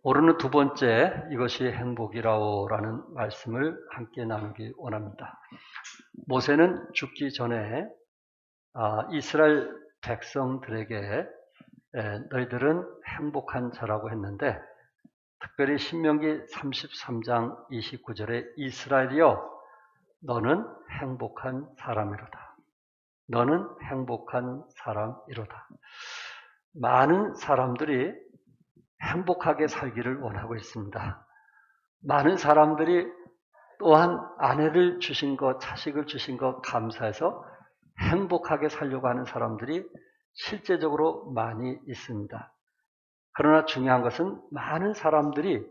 오늘은 두 번째 이것이 행복이라오라는 말씀을 함께 나누기 원합니다. 모세는 죽기 전에 이스라엘 백성들에게 너희들은 행복한 자라고 했는데, 특별히 신명기 33장 29절에 이스라엘이여 너는 행복한 사람이로다. 너는 행복한 사람이로다. 많은 사람들이 행복하게 살기를 원하고 있습니다. 많은 사람들이 또한 아내를 주신 것, 자식을 주신 것 감사해서 행복하게 살려고 하는 사람들이 실제적으로 많이 있습니다. 그러나 중요한 것은 많은 사람들이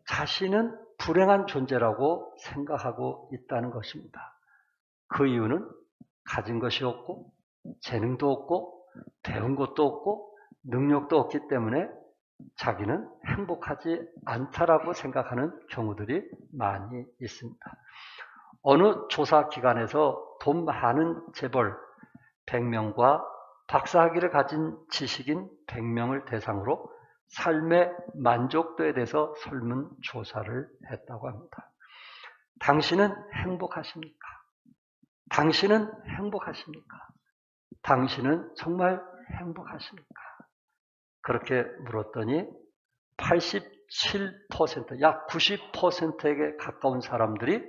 자신은 불행한 존재라고 생각하고 있다는 것입니다. 그 이유는 가진 것이 없고, 재능도 없고, 배운 것도 없고, 능력도 없기 때문에 자기는 행복하지 않다라고 생각하는 경우들이 많이 있습니다. 어느 조사 기관에서 돈 많은 재벌 100명과 박사학위를 가진 지식인 100명을 대상으로 삶의 만족도에 대해서 설문조사를 했다고 합니다. 당신은 행복하십니까? 당신은 행복하십니까? 당신은 정말 행복하십니까? 그렇게 물었더니 87%, 약 90%에게 가까운 사람들이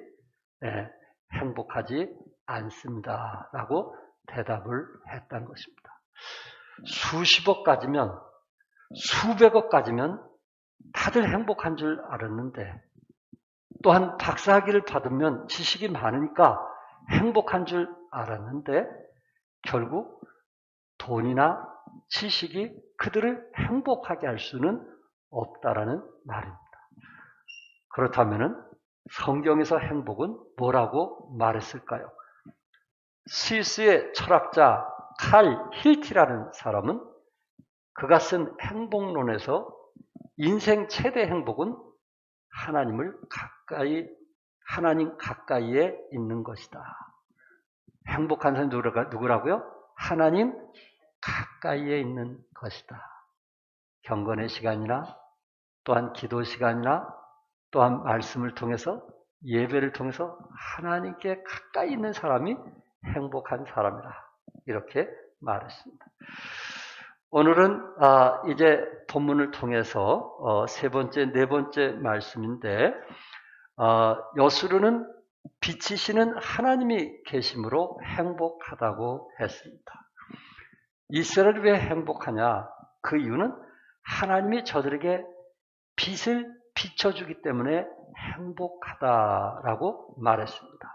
행복하지 않습니다 라고 대답을 했다는 것입니다. 수십억 가지면, 수백억 가지면 다들 행복한 줄 알았는데, 또한 박사학위를 받으면 지식이 많으니까 행복한 줄 알았는데, 결국 돈이나 지식이 그들을 행복하게 할 수는 없다라는 말입니다. 그렇다면 성경에서 행복은 뭐라고 말했을까요? 스위스의 철학자 칼 힐티라는 사람은 그가 쓴 행복론에서 인생 최대 행복은 하나님 가까이에 있는 것이다. 행복한 사람이 누구라고요? 하나님 가까이에 있는 것이다. 경건의 시간이나 또한 기도 시간이나 또한 말씀을 통해서, 예배를 통해서 하나님께 가까이 있는 사람이 행복한 사람이라 이렇게 말했습니다. 오늘은 이제 본문을 통해서 세 번째, 네 번째 말씀인데, 여수르는 빛이시는 하나님이 계심으로 행복하다고 했습니다. 이스라엘이 왜 행복하냐? 그 이유는 하나님이 저들에게 빛을 비춰주기 때문에 행복하다라고 말했습니다.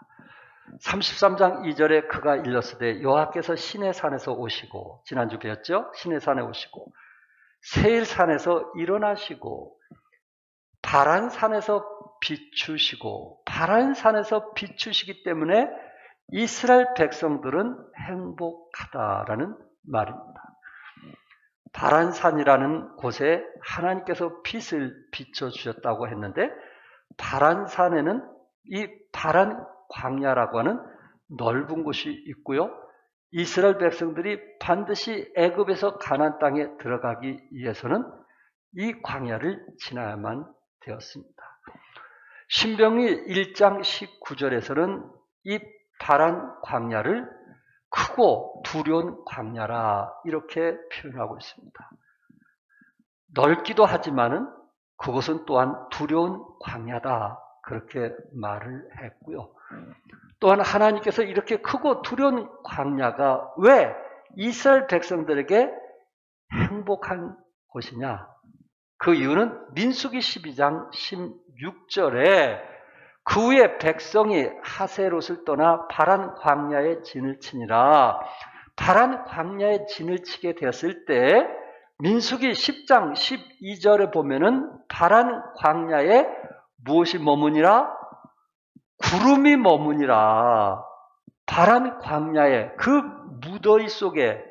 33장 2절에 그가 일렀으되 여호와께서 시내산에서 오시고, 지난주 배웠죠? 시내산에 오시고 세일산에서 일어나시고 바란산에서 비추시고, 바란산에서 비추시기 때문에 이스라엘 백성들은 행복하다라는 말입니다. 바란산이라는 곳에 하나님께서 빛을 비춰주셨다고 했는데, 바란산에는 이 바란 광야라고 하는 넓은 곳이 있고요. 이스라엘 백성들이 반드시 애굽에서 가나안 땅에 들어가기 위해서는 이 광야를 지나야만 되었습니다. 신명기 1장 19절에서는 이 바란 광야를 크고 두려운 광야라 이렇게 표현하고 있습니다. 넓기도 하지만은 그것은 또한 두려운 광야다 그렇게 말을 했고요. 또한 하나님께서 이렇게 크고 두려운 광야가 왜 이스라엘 백성들에게 행복한 곳이냐? 그 이유는 민수기 12장 16절에 그 후에 백성이 하세롯을 떠나 바란 광야에 진을 치니라. 바란 광야에 진을 치게 되었을 때 민수기 10장 12절에 보면은 바란 광야에 무엇이 머무니라? 구름이 머무니라. 바란 광야에 그 무더위 속에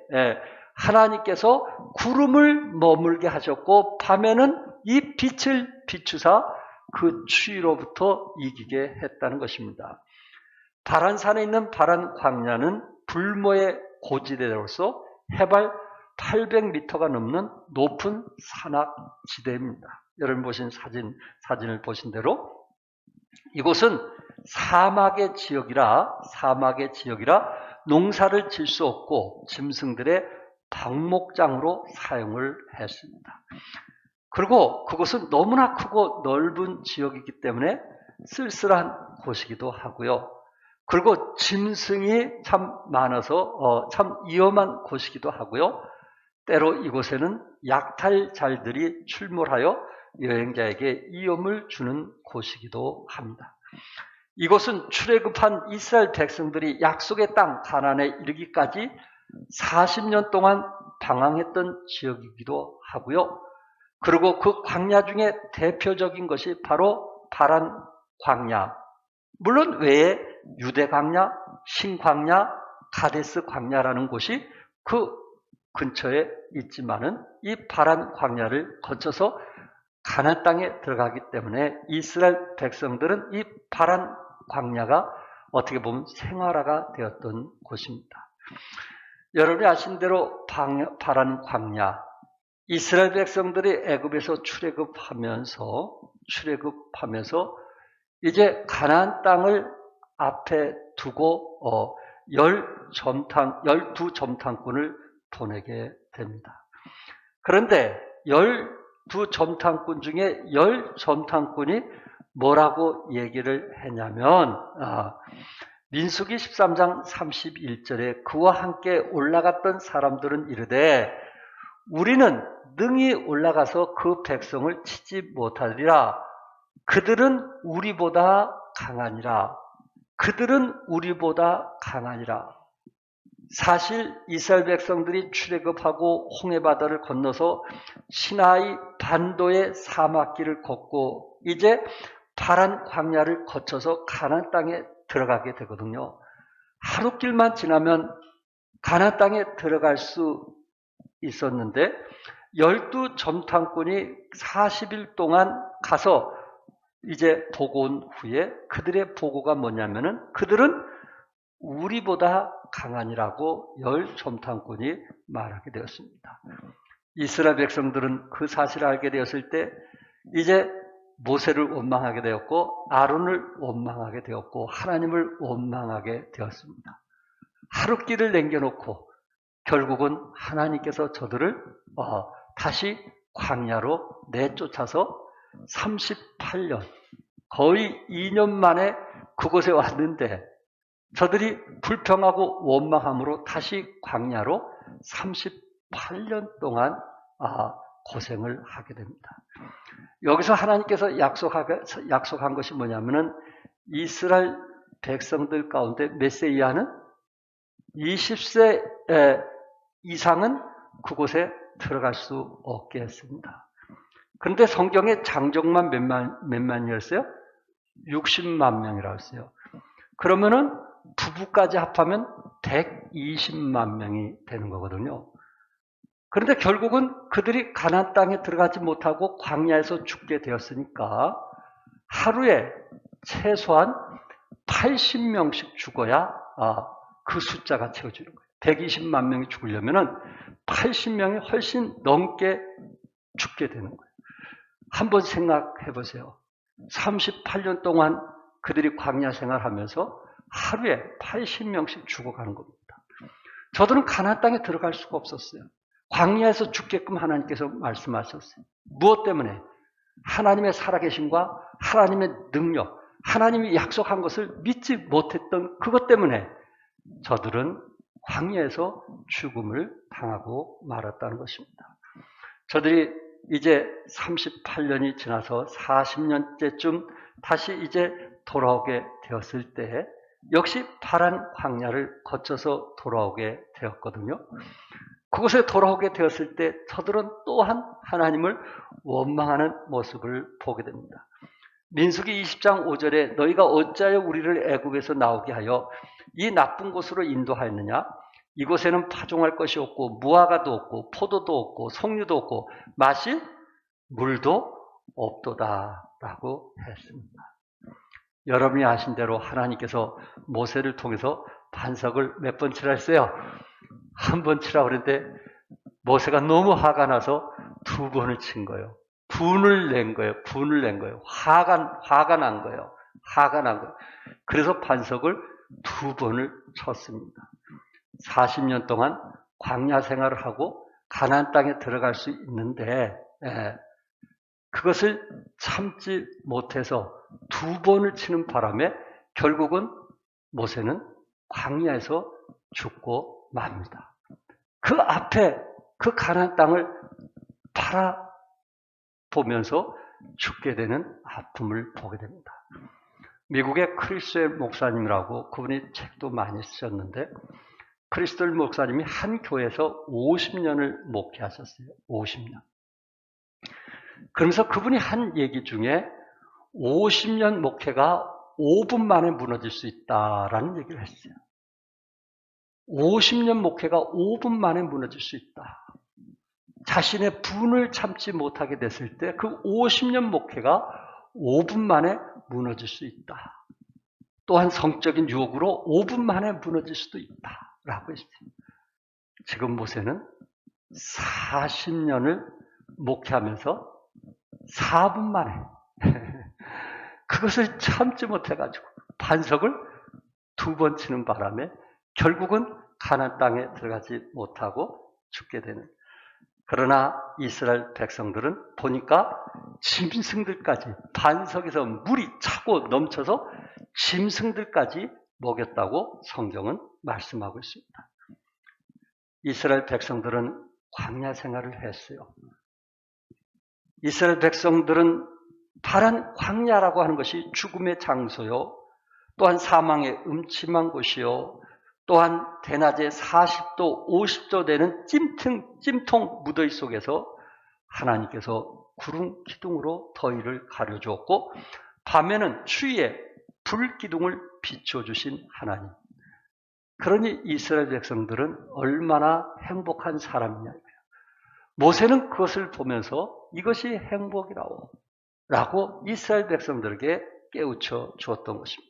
하나님께서 구름을 머물게 하셨고, 밤에는 이 빛을 비추사 그 추위로부터 이기게 했다는 것입니다. 바란산에 있는 바란 광야는 불모의 고지대로서 해발 800m가 넘는 높은 산악지대입니다. 여러분 보신 사진을 보신 대로 이곳은 사막의 지역이라 농사를 질 수 없고 짐승들의 방목장으로 사용을 했습니다. 그리고 그곳은 너무나 크고 넓은 지역이기 때문에 쓸쓸한 곳이기도 하고요. 그리고 짐승이 참 많아서 참 위험한 곳이기도 하고요. 때로 이곳에는 약탈자들이 출몰하여 여행자에게 위험을 주는 곳이기도 합니다. 이곳은 출애굽한 이스라엘 백성들이 약속의 땅 가나안에 이르기까지 40년 동안 방황했던 지역이기도 하고요. 그리고 그 광야 중에 대표적인 것이 바로 파란 광야, 물론 외에 유대 광야, 신광야, 가데스 광야라는 곳이 그 근처에 있지만은 이 파란 광야를 거쳐서 가나안 땅에 들어가기 때문에 이스라엘 백성들은 이 파란 광야가 어떻게 보면 생활화가 되었던 곳입니다. 여러분이 아신 대로 파란 광야, 이스라엘 백성들이 애굽에서 출애굽하면서 이제 가나안 땅을 앞에 두고 12점탕꾼을 보내게 됩니다. 그런데 12점탕꾼 중에 10점탕꾼이 뭐라고 얘기를 했냐면 민수기 13장 31절에 그와 함께 올라갔던 사람들은 이르되 우리는 능히 올라가서 그 백성을 치지 못하리라. 그들은 우리보다 강하니라. 사실 이스라엘 백성들이 출애굽하고 홍해바다를 건너서 시나이 반도의 사막길을 걷고 이제 파란 광야를 거쳐서 가나안 땅에 들어가게 되거든요. 하루길만 지나면 가나안 땅에 들어갈 수 있었는데 12점탕꾼이 40일 동안 가서 이제 보고 온 후에 그들의 보고가 뭐냐면은 그들은 우리보다 강하니라고 10점탕꾼이 말하게 되었습니다. 이스라엘 백성들은 그 사실을 알게 되었을 때 이제 모세를 원망하게 되었고 아론을 원망하게 되었고 하나님을 원망하게 되었습니다. 하루길을 남겨놓고 결국은 하나님께서 저들을 다시 광야로 내쫓아서 38년, 거의 2년 만에 그곳에 왔는데 저들이 불평하고 원망함으로 다시 광야로 38년 동안 고생을 하게 됩니다. 여기서 하나님께서 약속한 것이 뭐냐면은 이스라엘 백성들 가운데 메시아는 20세 이상은 그곳에 들어갈 수 없게 했습니다. 그런데 성경에 장정만 몇 만이었어요? 60만 명이라고 했어요. 그러면은 부부까지 합하면 120만 명이 되는 거거든요. 그런데 결국은 그들이 가나안 땅에 들어가지 못하고 광야에서 죽게 되었으니까 하루에 최소한 80명씩 죽어야 그 숫자가 채워지는 거예요. 120만 명이 죽으려면은 80명이 훨씬 넘게 죽게 되는 거예요. 한번 생각해 보세요. 38년 동안 그들이 광야 생활하면서 하루에 80명씩 죽어가는 겁니다. 저들은 가나안 땅에 들어갈 수가 없었어요. 광야에서 죽게끔 하나님께서 말씀하셨어요. 무엇 때문에? 하나님의 살아계심과 하나님의 능력, 하나님이 약속한 것을 믿지 못했던 그것 때문에 저들은 광야에서 죽음을 당하고 말았다는 것입니다. 저들이 이제 38년이 지나서 40년째쯤 다시 이제 돌아오게 되었을 때 역시 파란 광야를 거쳐서 돌아오게 되었거든요. 그곳에 돌아오게 되었을 때 저들은 또한 하나님을 원망하는 모습을 보게 됩니다. 민수기 20장 5절에 너희가 어찌하여 우리를 애굽에서 나오게 하여 이 나쁜 곳으로 인도하였느냐? 이곳에는 파종할 것이 없고 무화과도 없고 포도도 없고 석류도 없고 마실 물도 없도다 라고 했습니다. 여러분이 아신 대로 하나님께서 모세를 통해서 반석을 몇 번 치라 했어요? 한 번 치라 그랬는데 모세가 너무 화가 나서 2번을 친 거예요. 분을 낸 거예요. 분을 낸 거예요. 화가 난 거예요. 화가 난 거예요. 그래서 반석을 2번을 쳤습니다. 40년 동안 광야 생활을 하고 가나안 땅에 들어갈 수 있는데 그것을 참지 못해서 2번을 치는 바람에 결국은 모세는 광야에서 죽고 맙니다. 그 앞에 그 가나안 땅을 바라보면서 죽게 되는 아픔을 보게 됩니다. 미국의 크리스웰 목사님이라고 그분이 책도 많이 쓰셨는데 크리스웰 목사님이 한 교회에서 50년을 목회하셨어요. 50년. 그러면서 그분이 한 얘기 중에 50년 목회가 5분 만에 무너질 수 있다라는 얘기를 했어요. 50년 목회가 5분 만에 무너질 수 있다. 자신의 분을 참지 못하게 됐을 때 그 50년 목회가 5분 만에 무너질 수 있다. 또한 성적인 유혹으로 5분 만에 무너질 수도 있다라고 했어요. 지금 모세는 40년을 목회하면서 4분 만에 그것을 참지 못해가지고 반석을 2번 치는 바람에 결국은 가나안 땅에 들어가지 못하고 죽게 되는. 그러나 이스라엘 백성들은 보니까 짐승들까지 반석에서 물이 차고 넘쳐서 짐승들까지 먹였다고 성경은 말씀하고 있습니다. 이스라엘 백성들은 광야 생활을 했어요. 이스라엘 백성들은 파란 광야라고 하는 것이 죽음의 장소요. 또한 사망의 음침한 곳이요. 또한 대낮에 40도, 50도 되는 찜통 무더위 속에서 하나님께서 구름 기둥으로 더위를 가려주었고 밤에는 추위에 불 기둥을 비춰주신 하나님. 그러니 이스라엘 백성들은 얼마나 행복한 사람이냐. 모세는 그것을 보면서 이것이 행복이라고 라고 이스라엘 백성들에게 깨우쳐 주었던 것입니다.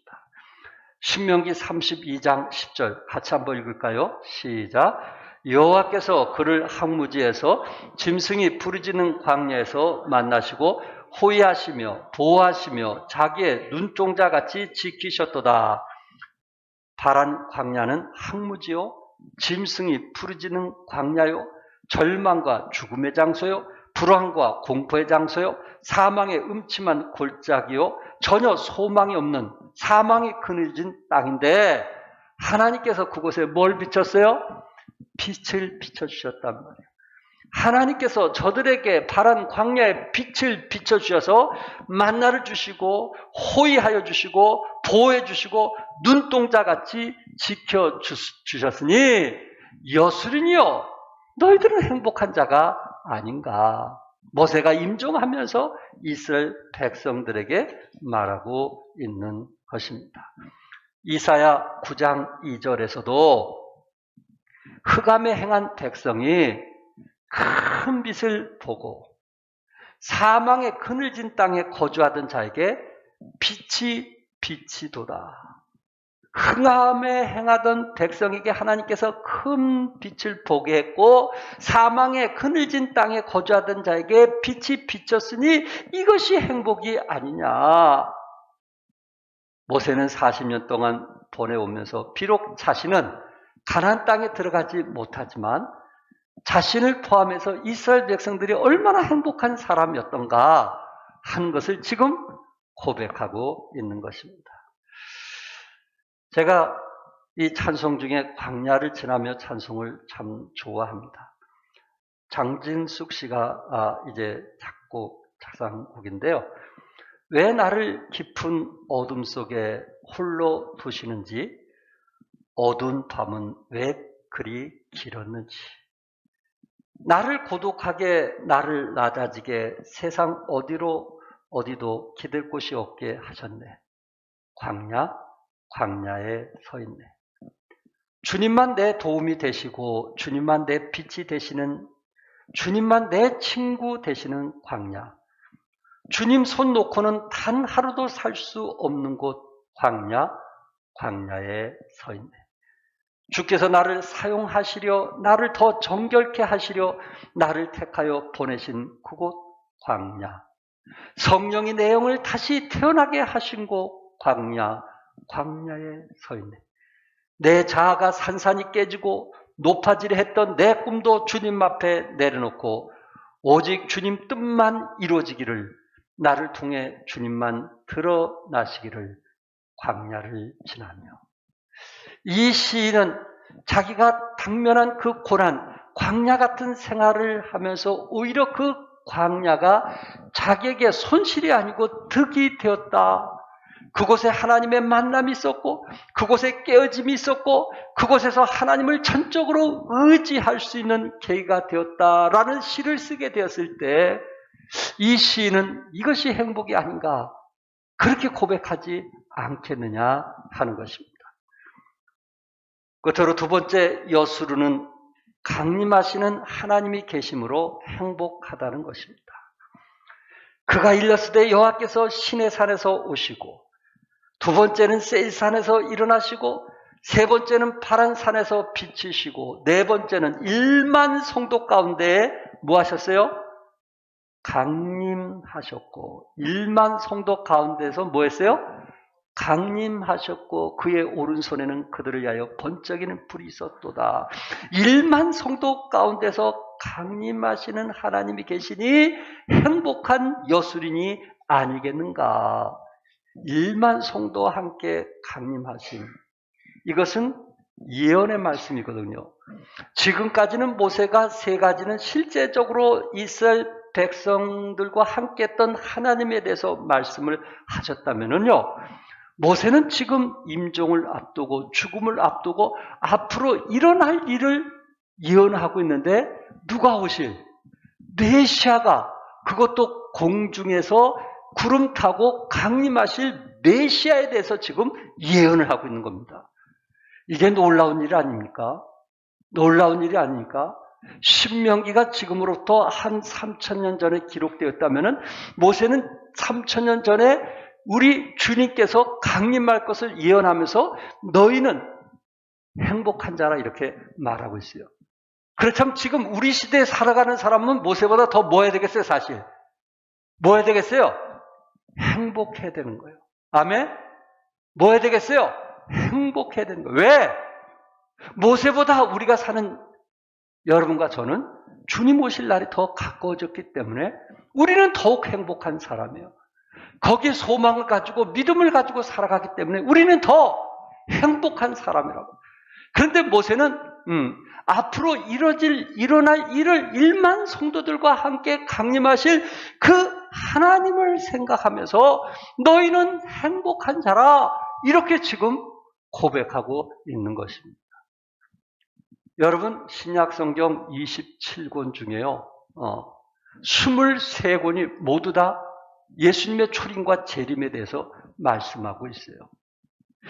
신명기 32장 10절 같이 한번 읽을까요? 시작. 여호와께서 그를 항무지에서 짐승이 부르짖는 광야에서 만나시고 호위하시며 보호하시며 자기의 눈동자같이 지키셨도다. 파란 광야는 항무지요, 짐승이 부르짖는 광야요, 절망과 죽음의 장소요, 불안과 공포의 장소요, 사망의 음침한 골짜기요, 전혀 소망이 없는 사망이 그늘진 땅인데 하나님께서 그곳에 뭘 비쳤어요? 빛을 비춰주셨단 말이에요. 하나님께서 저들에게 파란 광야에 빛을 비춰주셔서 만나를 주시고 호위하여 주시고 보호해 주시고 눈동자같이 지켜주셨으니 여수린이여 너희들은 행복한 자가 아닌가. 모세가 임종하면서 이스라엘 백성들에게 말하고 있는 것입니다. 이사야 9장 2절에서도 흑암에 행한 백성이 큰 빛을 보고 사망의 그늘진 땅에 거주하던 자에게 빛이 비치도다. 흑암에 행하던 백성에게 하나님께서 큰 빛을 보게 했고 사망의 그늘진 땅에 거주하던 자에게 빛이 비쳤으니 이것이 행복이 아니냐. 모세는 40년 동안 보내오면서 비록 자신은 가나안 땅에 들어가지 못하지만 자신을 포함해서 이스라엘 백성들이 얼마나 행복한 사람이었던가 하는 것을 지금 고백하고 있는 것입니다. 제가 이 찬송 중에 광야를 지나며 찬송을 참 좋아합니다. 장진숙 씨가 이제 작곡인데요. 왜 나를 깊은 어둠 속에 홀로 두시는지, 어두운 밤은 왜 그리 길었는지, 나를 고독하게 나를 낮아지게 세상 어디도 기댈 곳이 없게 하셨네. 광야에 서 있네. 주님만 내 도움이 되시고 주님만 내 빛이 되시는, 주님만 내 친구 되시는 광야. 주님 손 놓고는 단 하루도 살 수 없는 곳 광야에 서 있네. 주께서 나를 사용하시려, 나를 더 정결케 하시려 나를 택하여 보내신 그곳 광야. 성령이 내 영을 다시 태어나게 하신 곳 광야, 광야에 서 있네. 내 자아가 산산이 깨지고 높아지려 했던 내 꿈도 주님 앞에 내려놓고 오직 주님 뜻만 이루어지기를, 나를 통해 주님만 드러나시기를 광야를 지나며. 이 시인은 자기가 당면한 그 고난, 광야 같은 생활을 하면서 오히려 그 광야가 자기에게 손실이 아니고 득이 되었다. 그곳에 하나님의 만남이 있었고, 그곳에 깨어짐이 있었고, 그곳에서 하나님을 전적으로 의지할 수 있는 계기가 되었다라는 시를 쓰게 되었을 때, 이 시인은 이것이 행복이 아닌가, 그렇게 고백하지 않겠느냐 하는 것입니다. 끝으로 두 번째 여수르는 강림하시는 하나님이 계심으로 행복하다는 것입니다. 그가 일렀으되 여호와께서 시내산에서 오시고, 두 번째는 세일산에서 일어나시고, 세 번째는 파란 산에서 비치시고, 네 번째는 1만 성도 가운데 뭐 하셨어요? 강림하셨고, 1만 성도 가운데서 뭐 했어요? 강림하셨고 그의 오른손에는 그들을 위하여 번쩍이는 불이 있었도다. 1만 성도 가운데서 강림하시는 하나님이 계시니 행복한 여수린이 아니겠는가. 1만 성도와 함께 강림하신, 이것은 예언의 말씀이거든요. 지금까지는 모세가 세 가지는 실제적으로 이스라엘 백성들과 함께 했던 하나님에 대해서 말씀을 하셨다면요, 모세는 지금 임종을 앞두고 죽음을 앞두고 앞으로 일어날 일을 예언하고 있는데, 누가 오실? 메시아가, 그것도 공중에서 구름 타고 강림하실 메시아에 대해서 지금 예언을 하고 있는 겁니다. 이게 놀라운 일 아닙니까? 놀라운 일이 아닙니까? 신명기가 지금으로부터 한 3,000년 전에 기록되었다면 모세는 3,000년 전에 우리 주님께서 강림할 것을 예언하면서 너희는 행복한 자라 이렇게 말하고 있어요. 그렇다면 지금 우리 시대에 살아가는 사람은 모세보다 더 뭐 해야 되겠어요? 사실 뭐 해야 되겠어요? 행복해야 되는 거예요. 아멘? 뭐 해야 되겠어요? 행복해야 되는 거예요. 왜? 모세보다 우리가 사는 여러분과 저는 주님 오실 날이 더 가까워졌기 때문에 우리는 더욱 행복한 사람이에요. 거기에 소망을 가지고 믿음을 가지고 살아가기 때문에 우리는 더 행복한 사람이라고. 그런데 모세는 앞으로 일어날 일을 1만 성도들과 함께 강림하실 그 하나님을 생각하면서 너희는 행복한 자라, 이렇게 지금 고백하고 있는 것입니다. 여러분, 신약성경 27권 중에요, 23권이 모두 다 예수님의 초림과 재림에 대해서 말씀하고 있어요.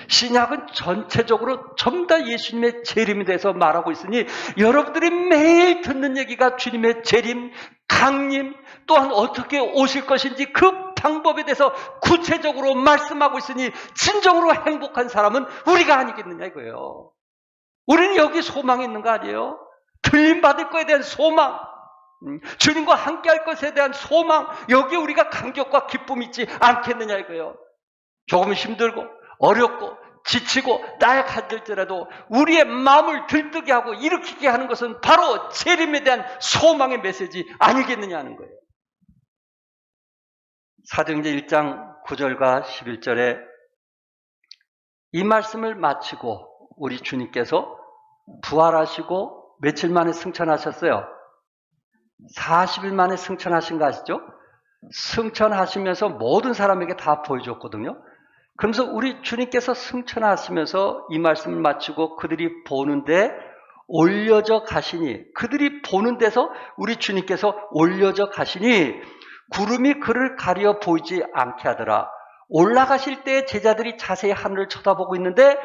신약은 전체적으로 전부 다 예수님의 재림에 대해서 말하고 있으니 여러분들이 매일 듣는 얘기가 주님의 재림, 강림, 또한 어떻게 오실 것인지 그 방법에 대해서 구체적으로 말씀하고 있으니 진정으로 행복한 사람은 우리가 아니겠느냐 이거예요. 우리는 여기 소망이 있는 거 아니에요? 들림받을 것에 대한 소망, 주님과 함께할 것에 대한 소망, 여기에 우리가 감격과 기쁨이 있지 않겠느냐 이거예요. 조금 힘들고 어렵고 지치고 나약할지라도 우리의 마음을 들뜨게 하고 일으키게 하는 것은 바로 재림에 대한 소망의 메시지 아니겠느냐 하는 거예요. 사도행전 1장 9절과 11절에 이 말씀을 마치고 우리 주님께서 부활하시고 며칠 만에 승천하셨어요? 40일 만에 승천하신 거 아시죠? 승천하시면서 모든 사람에게 다 보여줬거든요. 그러면서 우리 주님께서 승천하시면서 이 말씀을 마치고 그들이 보는데 올려져 가시니, 그들이 보는 데서 우리 주님께서 올려져 가시니 구름이 그를 가려 보이지 않게 하더라. 올라가실 때 제자들이 자세히 하늘을 쳐다보고 있는데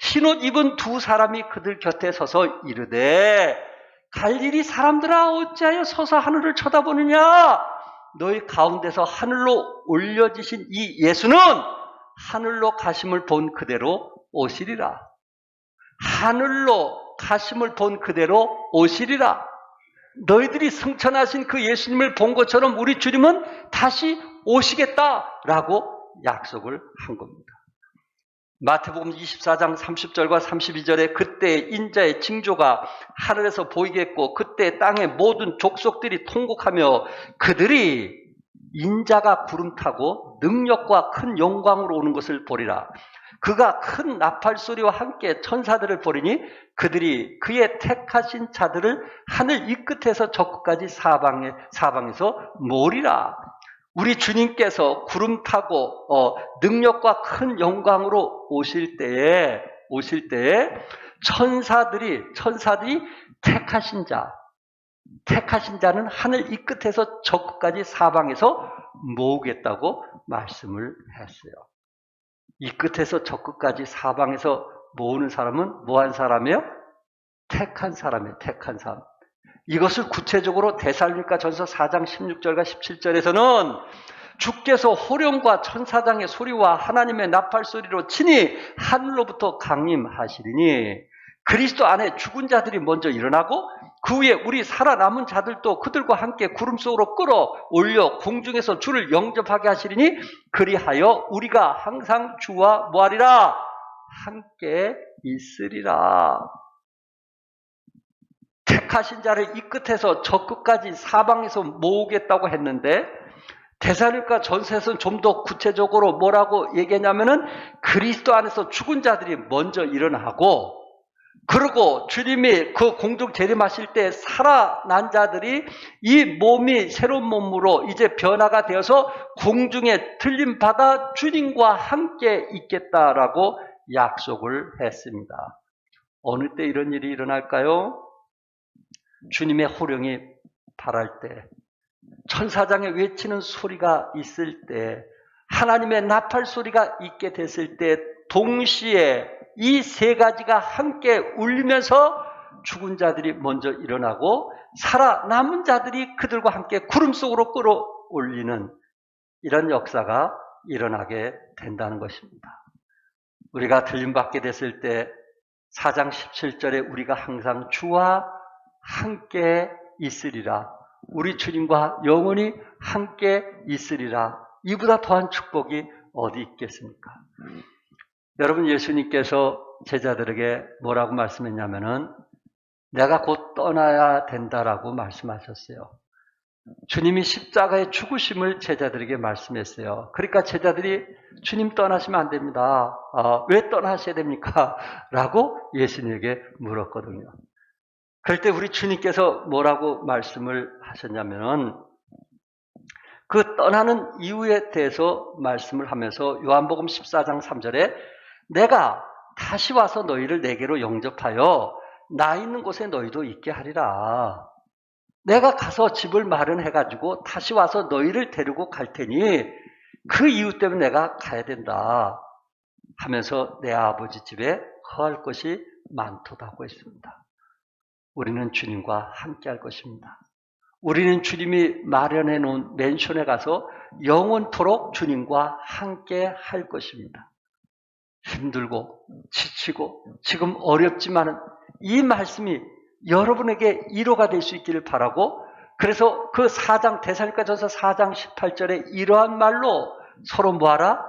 흰옷 입은 두 사람이 그들 곁에 서서 이르되 갈릴리 사람들아 어찌하여 서서 하늘을 쳐다보느냐? 너희 가운데서 하늘로 올려지신 이 예수는 하늘로 가심을 본 그대로 오시리라. 하늘로 가심을 본 그대로 오시리라. 너희들이 승천하신 그 예수님을 본 것처럼 우리 주님은 다시 오시겠다라고 약속을 한 겁니다. 마태복음 24장 30절과 32절에 그때 인자의 징조가 하늘에서 보이겠고 그때 땅의 모든 족속들이 통곡하며 그들이 인자가 구름 타고 능력과 큰 영광으로 오는 것을 보리라. 그가 큰 나팔 소리와 함께 천사들을 보리니 그들이 그의 택하신 자들을 하늘 이 끝에서 저 끝까지 사방에서 모으리라. 우리 주님께서 구름 타고 능력과 큰 영광으로 오실 때에 천사들이 택하신 자는 하늘 이 끝에서 저 끝까지 사방에서 모으겠다고 말씀을 했어요. 이 끝에서 저 끝까지 사방에서 모으는 사람은 뭐한 사람이에요? 택한 사람이에요. 택한 사람. 이것을 구체적으로 데살로니가전서 4장 16절과 17절에서는 주께서 호령과 천사장의 소리와 하나님의 나팔 소리로 친히 하늘로부터 강림하시리니 그리스도 안에 죽은 자들이 먼저 일어나고 그 후에 우리 살아남은 자들도 그들과 함께 구름 속으로 끌어올려 공중에서 주를 영접하게 하시리니 그리하여 우리가 항상 주와 뭐하리라? 함께 있으리라. 택하신 자를 이 끝에서 저 끝까지 사방에서 모으겠다고 했는데 데살로니가 전서에서는 좀 더 구체적으로 뭐라고 얘기했냐면은 그리스도 안에서 죽은 자들이 먼저 일어나고 그리고 주님이 그 공중 재림하실 때 살아난 자들이 이 몸이 새로운 몸으로 이제 변화가 되어서 공중에 들림받아 주님과 함께 있겠다라고 약속을 했습니다. 어느 때 이런 일이 일어날까요? 주님의 호령이 발할 때, 천사장의 외치는 소리가 있을 때, 하나님의 나팔 소리가 있게 됐을 때 동시에 이 세 가지가 함께 울리면서 죽은 자들이 먼저 일어나고 살아남은 자들이 그들과 함께 구름 속으로 끌어올리는 이런 역사가 일어나게 된다는 것입니다. 우리가 들림받게 됐을 때 4장 17절에 우리가 항상 주와 함께 있으리라. 우리 주님과 영원히 함께 있으리라. 이보다 더한 축복이 어디 있겠습니까? 여러분, 예수님께서 제자들에게 뭐라고 말씀했냐면은 내가 곧 떠나야 된다라고 말씀하셨어요. 주님이 십자가의 죽으심을 제자들에게 말씀했어요. 그러니까 제자들이 주님 떠나시면 안 됩니다. 왜 떠나셔야 됩니까? 라고 예수님에게 물었거든요. 그럴 때 우리 주님께서 뭐라고 말씀을 하셨냐면은 그 떠나는 이유에 대해서 말씀을 하면서 요한복음 14장 3절에 내가 다시 와서 너희를 내게로 영접하여 나 있는 곳에 너희도 있게 하리라. 내가 가서 집을 마련해가지고 다시 와서 너희를 데리고 갈 테니 그 이유 때문에 내가 가야 된다 하면서 내 아버지 집에 거할 것이 많도다고 했습니다. 우리는 주님과 함께 할 것입니다. 우리는 주님이 마련해 놓은 맨션에 가서 영원토록 주님과 함께 할 것입니다. 힘들고 지치고 지금 어렵지만 이 말씀이 여러분에게 위로가 될 수 있기를 바라고, 그래서 그 4장 데살로니가전서 4장 18절에 이러한 말로 서로 뭐하라?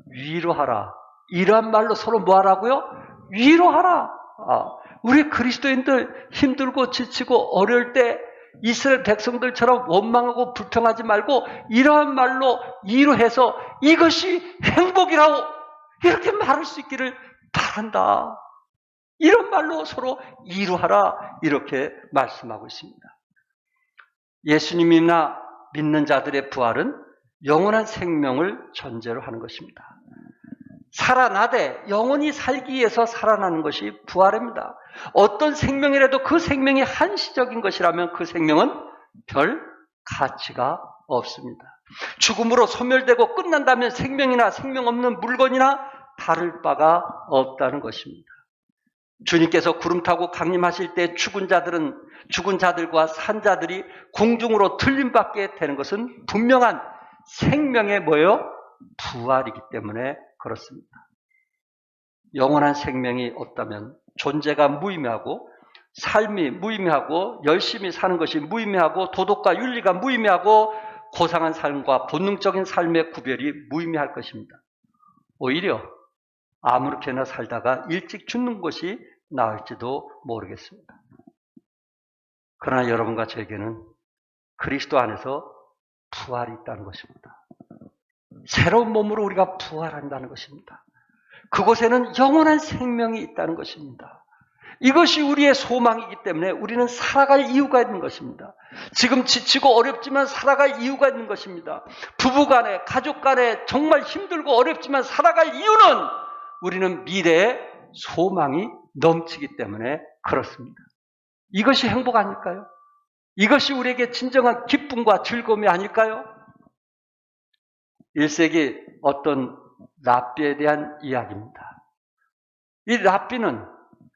위로하라. 이러한 말로 서로 뭐하라고요? 위로하라. 우리 그리스도인들 힘들고 지치고 어려울 때 이스라엘 백성들처럼 원망하고 불평하지 말고 이러한 말로 위로해서 이것이 행복이라고 이렇게 말할 수 있기를 바란다. 이런 말로 서로 위로하라. 이렇게 말씀하고 있습니다. 예수님이나 믿는 자들의 부활은 영원한 생명을 전제로 하는 것입니다. 살아나되 영원히 살기 위해서 살아나는 것이 부활입니다. 어떤 생명이라도 그 생명이 한시적인 것이라면 그 생명은 별 가치가 없습니다. 죽음으로 소멸되고 끝난다면 생명이나 생명 없는 물건이나 다를 바가 없다는 것입니다. 주님께서 구름 타고 강림하실 때 죽은 자들과 산 자들이 공중으로 들림받게 되는 것은 분명한 생명의 뭐예요? 부활이기 때문에 그렇습니다. 영원한 생명이 없다면 존재가 무의미하고 삶이 무의미하고 열심히 사는 것이 무의미하고 도덕과 윤리가 무의미하고 고상한 삶과 본능적인 삶의 구별이 무의미할 것입니다. 오히려 아무렇게나 살다가 일찍 죽는 것이 나을지도 모르겠습니다. 그러나 여러분과 저에게는 그리스도 안에서 부활이 있다는 것입니다. 새로운 몸으로 우리가 부활한다는 것입니다. 그곳에는 영원한 생명이 있다는 것입니다. 이것이 우리의 소망이기 때문에 우리는 살아갈 이유가 있는 것입니다. 지금 지치고 어렵지만 살아갈 이유가 있는 것입니다. 부부간에, 가족간에 정말 힘들고 어렵지만 살아갈 이유는 우리는 미래에 소망이 넘치기 때문에 그렇습니다. 이것이 행복 아닐까요? 이것이 우리에게 진정한 기쁨과 즐거움이 아닐까요? 1세기 어떤 랍비에 대한 이야기입니다. 이 랍비는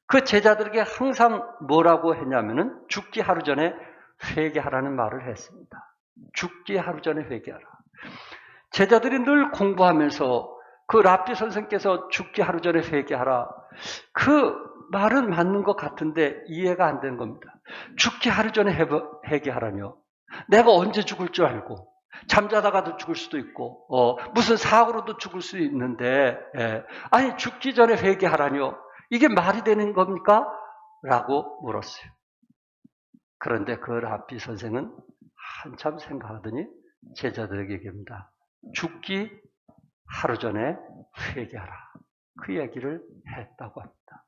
그 제자들에게 항상 뭐라고 했냐면은 죽기 하루 전에 회개하라는 말을 했습니다. 죽기 하루 전에 회개하라. 제자들이 늘 공부하면서 그 랍비 선생께서 죽기 하루 전에 회개하라. 그 말은 맞는 것 같은데 이해가 안 되는 겁니다. 죽기 하루 전에 회개하라뇨. 내가 언제 죽을 줄 알고 잠자다가도 죽을 수도 있고 무슨 사고로도 죽을 수 있는데 아니 죽기 전에 회개하라뇨. 이게 말이 되는 겁니까? 라고 물었어요. 그런데 그 랍비 선생은 한참 생각하더니 제자들에게 얘기합니다. 죽기 하루 전에 회개하라. 그 얘기를 했다고 합니다.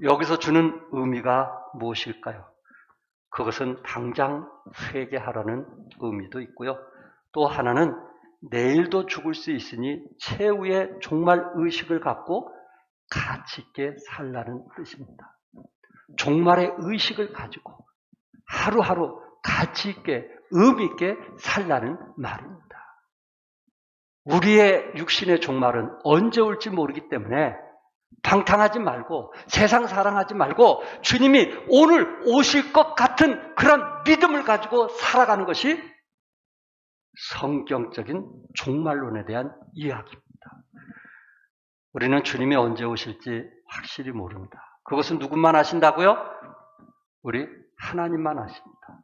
여기서 주는 의미가 무엇일까요? 그것은 당장 회개하라는 의미도 있고요. 또 하나는 내일도 죽을 수 있으니 최후의 종말 의식을 갖고 가치 있게 살라는 뜻입니다. 종말의 의식을 가지고 하루하루 가치 있게 의미 있게 살라는 말입니다. 우리의 육신의 종말은 언제 올지 모르기 때문에 방탕하지 말고 세상 사랑하지 말고 주님이 오늘 오실 것 같은 그런 믿음을 가지고 살아가는 것이 성경적인 종말론에 대한 이야기입니다. 우리는 주님이 언제 오실지 확실히 모릅니다. 그것은 누구만 아신다고요? 우리 하나님만 아십니다.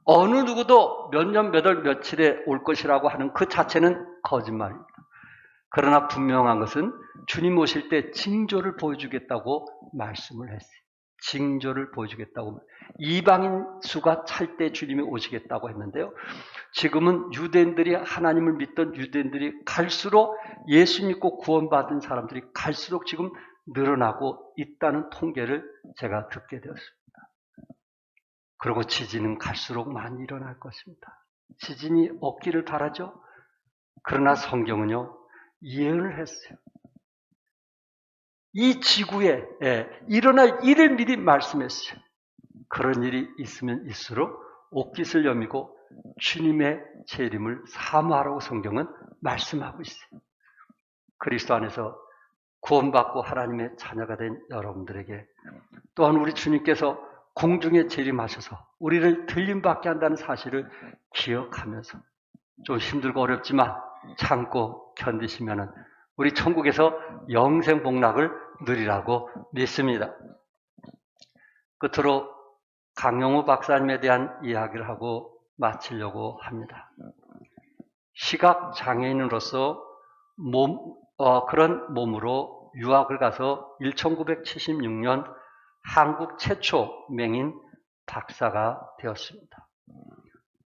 어느 누구도 몇 년, 몇 월, 며칠에 올 것이라고 하는 그 자체는 거짓말입니다. 그러나 분명한 것은 주님 오실 때 징조를 보여주겠다고 말씀을 했어요. 징조를 보여주겠다고. 이방인 수가 찰 때 주님이 오시겠다고 했는데요. 지금은 유대인들이 하나님을 믿던 유대인들이 갈수록 예수 믿고 구원받은 사람들이 갈수록 지금 늘어나고 있다는 통계를 제가 듣게 되었습니다. 그리고 지진은 갈수록 많이 일어날 것입니다. 지진이 없기를 바라죠. 그러나 성경은요, 예언을 했어요. 이 지구에 일어날 일을 미리 말씀했어요. 그런 일이 있으면 있을수록 옷깃을 여미고 주님의 재림을 사모하라고 성경은 말씀하고 있어요. 그리스도 안에서 구원받고 하나님의 자녀가 된 여러분들에게 또한 우리 주님께서 공중에 재림하셔서 우리를 들림받게 한다는 사실을 기억하면서 좀 힘들고 어렵지만 참고 견디시면은 우리 천국에서 영생 복락을 누리라고 믿습니다. 끝으로 강영우 박사님에 대한 이야기를 하고 마치려고 합니다. 시각 장애인으로서 그런 몸으로 유학을 가서 1976년 한국 최초 맹인 박사가 되었습니다.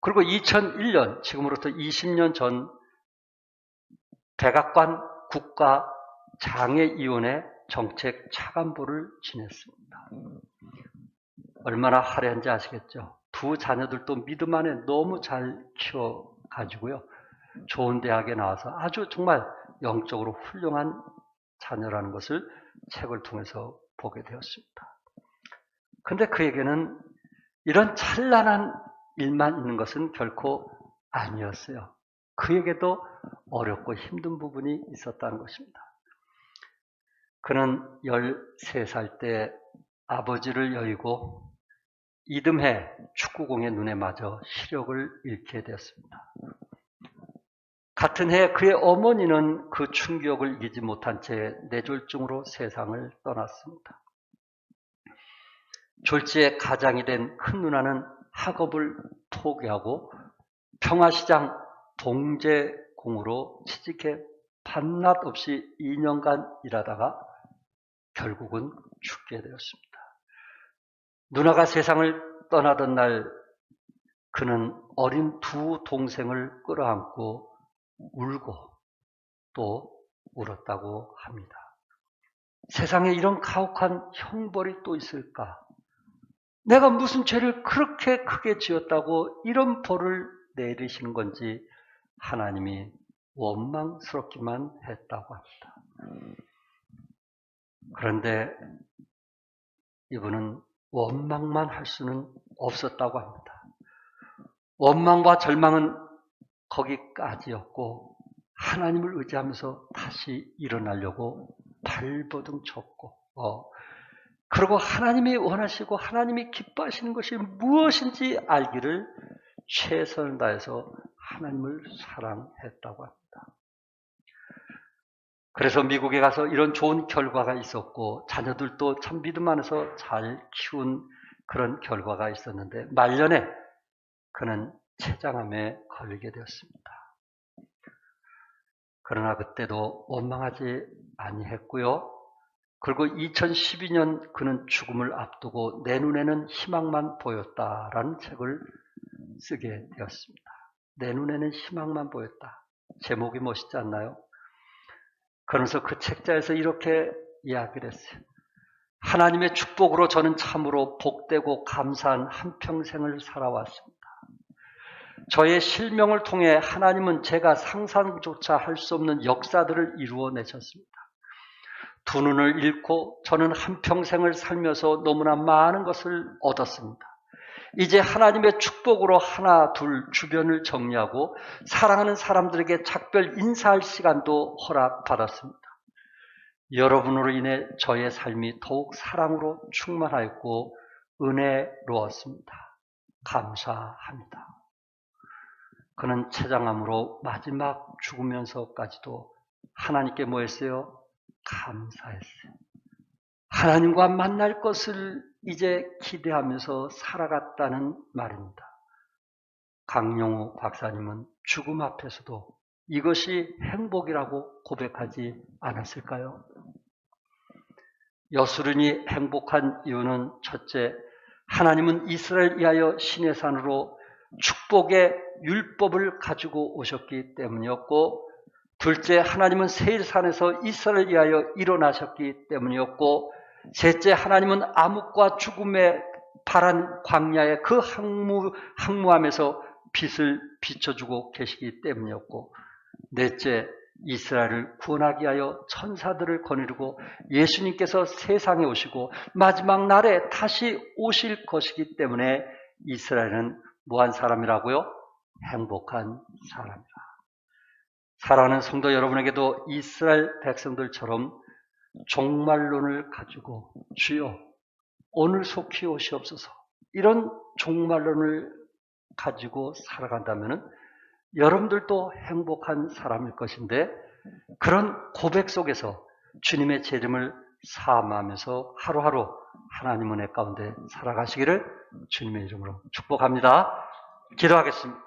그리고 2001년, 지금으로부터 20년 전 백악관 국가장애위원회 정책 차관보를 지냈습니다. 얼마나 화려한지 아시겠죠? 두 자녀들도 믿음 안에 너무 잘 키워가지고요. 좋은 대학에 나와서 아주 정말 영적으로 훌륭한 자녀라는 것을 책을 통해서 보게 되었습니다. 그런데 그에게는 이런 찬란한 일만 있는 것은 결코 아니었어요. 그에게도 어렵고 힘든 부분이 있었다는 것입니다. 그는 13살 때 아버지를 여의고 이듬해 축구공의 눈에 맞아 시력을 잃게 되었습니다. 같은 해 그의 어머니는 그 충격을 이기지 못한 채 뇌졸중으로 세상을 떠났습니다. 졸지의 가장이 된 큰 누나는 학업을 포기하고 평화시장 동제공으로 취직해 밤낮 없이 2년간 일하다가 결국은 죽게 되었습니다. 누나가 세상을 떠나던 날 그는 어린 두 동생을 끌어안고 울고 또 울었다고 합니다. 세상에 이런 가혹한 형벌이 또 있을까? 내가 무슨 죄를 그렇게 크게 지었다고 이런 벌을 내리시는 건지 하나님이 원망스럽기만 했다고 합니다. 그런데 이분은 원망만 할 수는 없었다고 합니다. 원망과 절망은 거기까지였고 하나님을 의지하면서 다시 일어나려고 발버둥 쳤고 그리고 하나님이 원하시고 하나님이 기뻐하시는 것이 무엇인지 알기를 최선을 다해서 하나님을 사랑했다고 합니다. 그래서 미국에 가서 이런 좋은 결과가 있었고 자녀들도 참 믿음 안에서 잘 키운 그런 결과가 있었는데 말년에 그는 췌장암에 걸리게 되었습니다. 그러나 그때도 원망하지 아니했고요. 그리고 2012년 그는 죽음을 앞두고 내 눈에는 희망만 보였다라는 책을 쓰게 되었습니다. 내 눈에는 희망만 보였다. 제목이 멋있지 않나요? 그러면서 그 책자에서 이렇게 이야기를 했어요. 하나님의 축복으로 저는 참으로 복되고 감사한 한평생을 살아왔습니다. 저의 실명을 통해 하나님은 제가 상상조차 할 수 없는 역사들을 이루어내셨습니다. 두 눈을 잃고 저는 한평생을 살면서 너무나 많은 것을 얻었습니다. 이제 하나님의 축복으로 하나 둘 주변을 정리하고 사랑하는 사람들에게 작별 인사할 시간도 허락받았습니다. 여러분으로 인해 저의 삶이 더욱 사랑으로 충만하였고 은혜로웠습니다. 감사합니다. 그는 췌장암으로 마지막 죽으면서까지도 하나님께 뭐 했어요? 감사했어요. 하나님과 만날 것을 이제 기대하면서 살아갔다는 말입니다. 강용우 박사님은 죽음 앞에서도 이것이 행복이라고 고백하지 않았을까요? 여수른이 행복한 이유는 첫째, 하나님은 이스라엘 위하여 시내산으로 축복의 율법을 가지고 오셨기 때문이었고, 둘째, 하나님은 세일산에서 이스라엘 위하여 일어나셨기 때문이었고, 셋째, 하나님은 암흑과 죽음의 파란 광야의 그 항무함에서 빛을 비춰주고 계시기 때문이었고, 넷째, 이스라엘을 구원하기 위하여 천사들을 거느리고 예수님께서 세상에 오시고 마지막 날에 다시 오실 것이기 때문에 이스라엘은 뭐한 사람이라고요? 행복한 사람이라. 사랑하는 성도 여러분에게도 이스라엘 백성들처럼 종말론을 가지고 주여 오늘 속히 오시옵소서 이런 종말론을 가지고 살아간다면 여러분들도 행복한 사람일 것인데 그런 고백 속에서 주님의 재림을 사모하면서 하루하루 하나님 은혜 가운데 살아가시기를 주님의 이름으로 축복합니다. 기도하겠습니다.